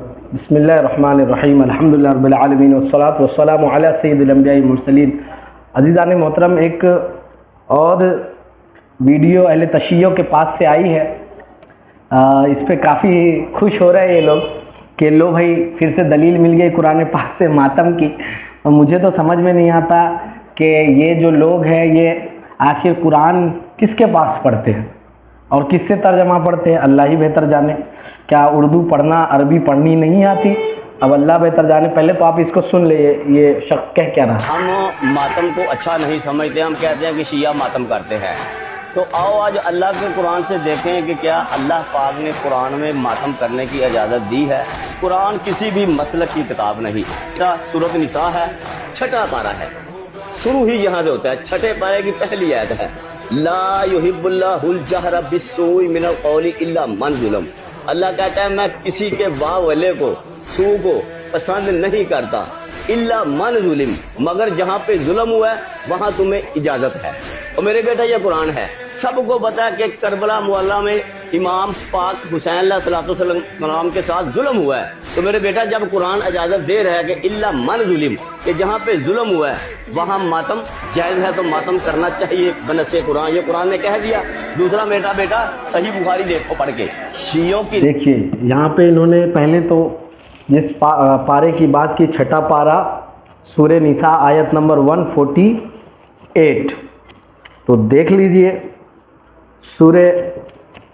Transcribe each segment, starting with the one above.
بسم اللہ الرحمن الرحیم، الحمدللہ رب العالمین والصلاة والسلام علی سید الانبیاء والمرسلین۔ عزیزان محترم، ایک اور ویڈیو اہل تشیع کے پاس سے آئی ہے۔ اس پہ کافی خوش ہو رہے ہیں یہ لوگ کہ لو بھائی پھر سے دلیل مل گئی قرآن پاک سے ماتم کی۔ اور مجھے تو سمجھ میں نہیں آتا کہ یہ جو لوگ ہیں یہ آخر قرآن کس کے پاس پڑھتے ہیں اور کس سے ترجمہ پڑھتے ہیں، اللہ ہی بہتر جانے۔ کیا اردو پڑھنا، عربی پڑھنی نہیں آتی؟ اب اللہ بہتر جانے۔ پہلے تو آپ اس کو سن لیں، یہ شخص کہہ کیا رہا۔ ہم ماتم کو اچھا نہیں سمجھتے، ہم کہتے ہیں کہ شیعہ ماتم کرتے ہیں۔ تو آؤ آج اللہ کے قرآن سے دیکھیں کہ کیا اللہ پاک نے قرآن میں ماتم کرنے کی اجازت دی ہے۔ قرآن کسی بھی مسلک کی کتاب نہیں۔ سورۃ نساء ہے، 6واں پارہ ہے، شروع ہی یہاں سے ہوتا ہے۔ 6 پارے کی پہلی آیت ہے، لا یحب اللہ الجہر بالسوء من القول الا من ظلم۔ اللہ کہتا ہے میں کسی کے باولے کو، سوء کو پسند نہیں کرتا، الا من ظلم، مگر جہاں پہ ظلم ہوا ہے وہاں تمہیں اجازت ہے۔ اور میرے بیٹا یہ قرآن ہے، سب کو پتا ہے کہ کربلا معلیٰ میں امام پاک حسین علیہ السلام کے ساتھ ظلم ہوا ہے۔ تو میرے بیٹا جب قرآن اجازت دے رہا ہے کہ الا من ظلم، کہ جہاں پہ ظلم ہوا ہے وہاں ماتم جائز ہے، تو ماتم کرنا چاہیے بنص قرآن۔ یہ قرآن نے کہہ دیا۔ دوسرا میرا بیٹا صحیح بخاری دیکھو پڑھ کے، شیعوں کی دیکھیے یہاں پہ انہوں نے پہلے تو جس پارے کی بات کی، 6واں پارہ سورہ نساء آیت نمبر 148، تو دیکھ لیجئے۔ سورہ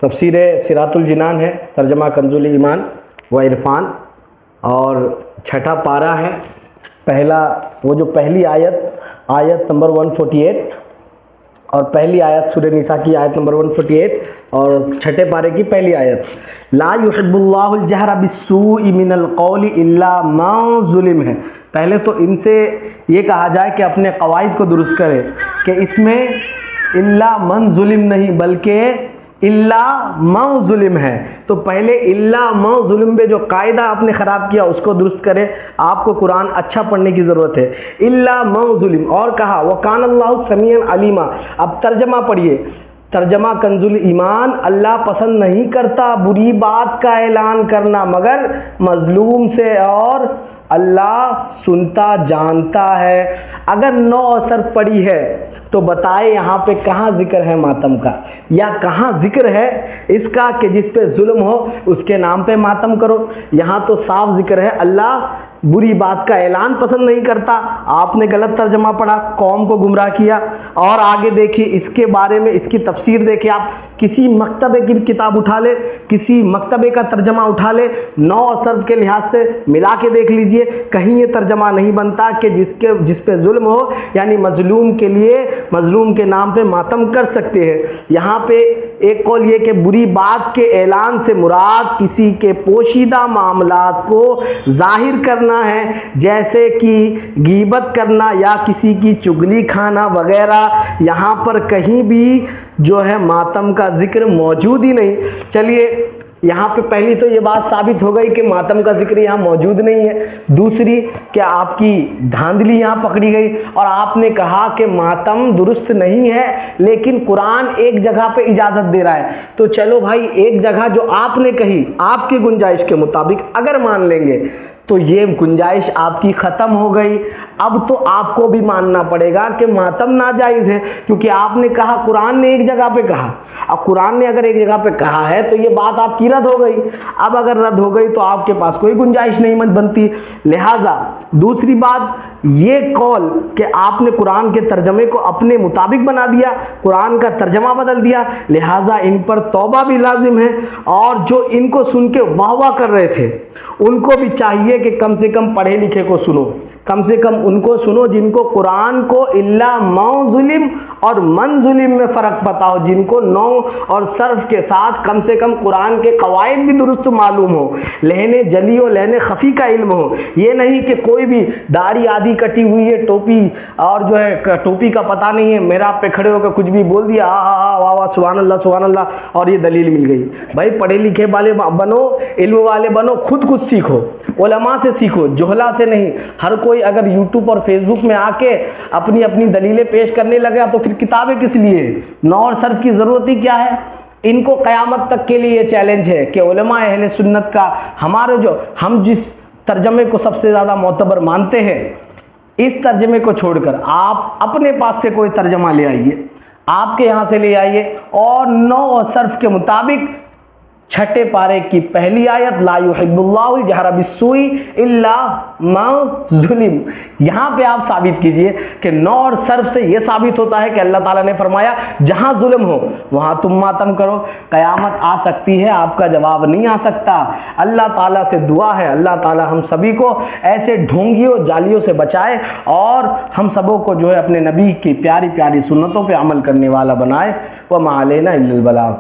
تفسیر صراط الجنان ہے، ترجمہ کنز الایمان و عرفان، اور 6واں پارہ ہے۔ پہلا وہ جو پہلی آیت نمبر 148 اور پہلی آیت سورہ نساء کی آیت نمبر 148 اور 6 پارے کی پہلی آیت، لا یحب اللہ الجہر بالسوء من القول الا من ظلم ہے۔ پہلے تو ان سے یہ کہا جائے کہ اپنے قواعد کو درست کرے کہ اس میں الا من ظلم نہیں بلکہ الا من ظلم ہے۔ تو پہلے الا من ظلم پہ جو قاعدہ آپ نے خراب کیا اس کو درست کرے۔ آپ کو قرآن اچھا پڑھنے کی ضرورت ہے۔ الا من ظلم، اور کہا وکان اللہ سمیعا علیما۔ اب ترجمہ پڑھیے، ترجمہ کنز الایمان، اللہ پسند نہیں کرتا بری بات کا اعلان کرنا مگر مظلوم سے، اور اللہ سنتا جانتا ہے۔ اگر 9 اثر پڑھی ہے تو بتائے یہاں پہ کہاں ذکر ہے ماتم کا، یا کہاں ذکر ہے اس کا کہ جس پہ ظلم ہو اس کے نام پہ ماتم کرو؟ یہاں تو صاف ذکر ہے اللہ بری بات کا اعلان پسند نہیں کرتا۔ آپ نے غلط ترجمہ پڑھا، قوم کو گمراہ کیا۔ اور آگے دیکھیے اس کے بارے میں، اس کی تفسیر دیکھیے، آپ کسی مکتبے کی کتاب اٹھا لے، کسی مکتبے کا ترجمہ اٹھا لے، 9 اثر کے لحاظ سے ملا کے دیکھ لیجئے، کہیں یہ ترجمہ نہیں بنتا کہ جس پہ ظلم ہو یعنی مظلوم کے لیے، مظلوم کے نام پہ ماتم کر سکتے ہیں۔ یہاں پہ ایک قول یہ کہ بری بات کے اعلان سے مراد کسی کے پوشیدہ معاملات کو ظاہر کرنا ہے، جیسے کہ غیبت کرنا یا کسی کی چگلی کھانا وغیرہ۔ یہاں پر کہیں بھی جو ہے ماتم کا ذکر موجود ہی نہیں۔ چلیے یہاں پہ پہلی تو یہ بات ثابت ہو گئی کہ ماتم کا ذکر یہاں موجود نہیں ہے۔ دوسری کہ آپ کی دھاندلی یہاں پکڑی گئی اور آپ نے کہا کہ ماتم درست نہیں ہے لیکن قرآن ایک جگہ پہ اجازت دے رہا ہے۔ تو چلو بھائی، ایک جگہ جو آپ نے کہی آپ کی گنجائش کے مطابق اگر مان لیں گے تو یہ گنجائش آپ کی ختم ہو گئی۔ اب تو آپ کو بھی ماننا پڑے گا کہ ماتم ناجائز ہے، کیونکہ آپ نے کہا قرآن نے ایک جگہ پہ کہا۔ اب قرآن نے اگر ایک جگہ پہ کہا ہے تو یہ بات آپ کی رد ہو گئی۔ اب اگر رد ہو گئی تو آپ کے پاس کوئی گنجائش نہیں بنتی۔ لہٰذا دوسری بات یہ قول کہ آپ نے قرآن کے ترجمے کو اپنے مطابق بنا دیا، قرآن کا ترجمہ بدل دیا، لہٰذا ان پر توبہ بھی لازم ہے۔ اور جو ان کو سن کے واہ واہ کر رہے تھے ان کو بھی چاہیے کہ کم سے کم پڑھے لکھے کو سنو، کم سے کم ان کو سنو جن کو قرآن کو الا من ظلم اور من ظلم میں فرق پتا ہو، جن کو نو اور صرف کے ساتھ کم سے کم قرآن کے قواعد بھی درست معلوم ہو، لہن جلی و لہن خفی کا علم ہو۔ یہ نہیں کہ کوئی بھی داڑھی آدھی کٹی ہوئی ہے، ٹوپی اور جو ہے ٹوپی کا پتہ نہیں ہے، میرا پہ کھڑے ہو کے کچھ بھی بول دیا، واہ واہ سبحان اللہ سبحان اللہ، اور یہ دلیل مل گئی۔ بھائی پڑھے لکھے والے بنو، علم والے بنو، خود کچھ سیکھو، علماء سے سیکھو، جہلا سے نہیں۔ ہر کوئی اگر یوٹیوب اور فیس بک میں آ کے اپنی دلیلیں پیش کرنے لگا تو پھر کتابیں کس لیے؟ نو اور صرف کی ضرورت ہی کیا ہے؟ ان کو قیامت تک کے لیے یہ چیلنج ہے کہ علماء اہل سنت کا ہم جس ترجمے کو سب سے زیادہ معتبر مانتے ہیں، اس ترجمے کو چھوڑ کر آپ اپنے پاس سے کوئی ترجمہ لے آئیے، آپ کے یہاں سے لے آئیے، اور نو و صرف کے مطابق چھٹے پارے کی پہلی آیت لا یحب اللہ الجہر بالسوء الا من ظلم، یہاں پہ آپ ثابت کیجئے کہ نو اور صرف سے یہ ثابت ہوتا ہے کہ اللہ تعالیٰ نے فرمایا جہاں ظلم ہو وہاں تم ماتم کرو۔ قیامت آ سکتی ہے، آپ کا جواب نہیں آ سکتا۔ اللہ تعالیٰ سے دعا ہے اللہ تعالیٰ ہم سبھی کو ایسے ڈھونگیوں جالیوں سے بچائے، اور ہم سبوں کو جو ہے اپنے نبی کی پیاری پیاری سنتوں پہ عمل کرنے والا بنائے۔ وما علینا الا البلاغ۔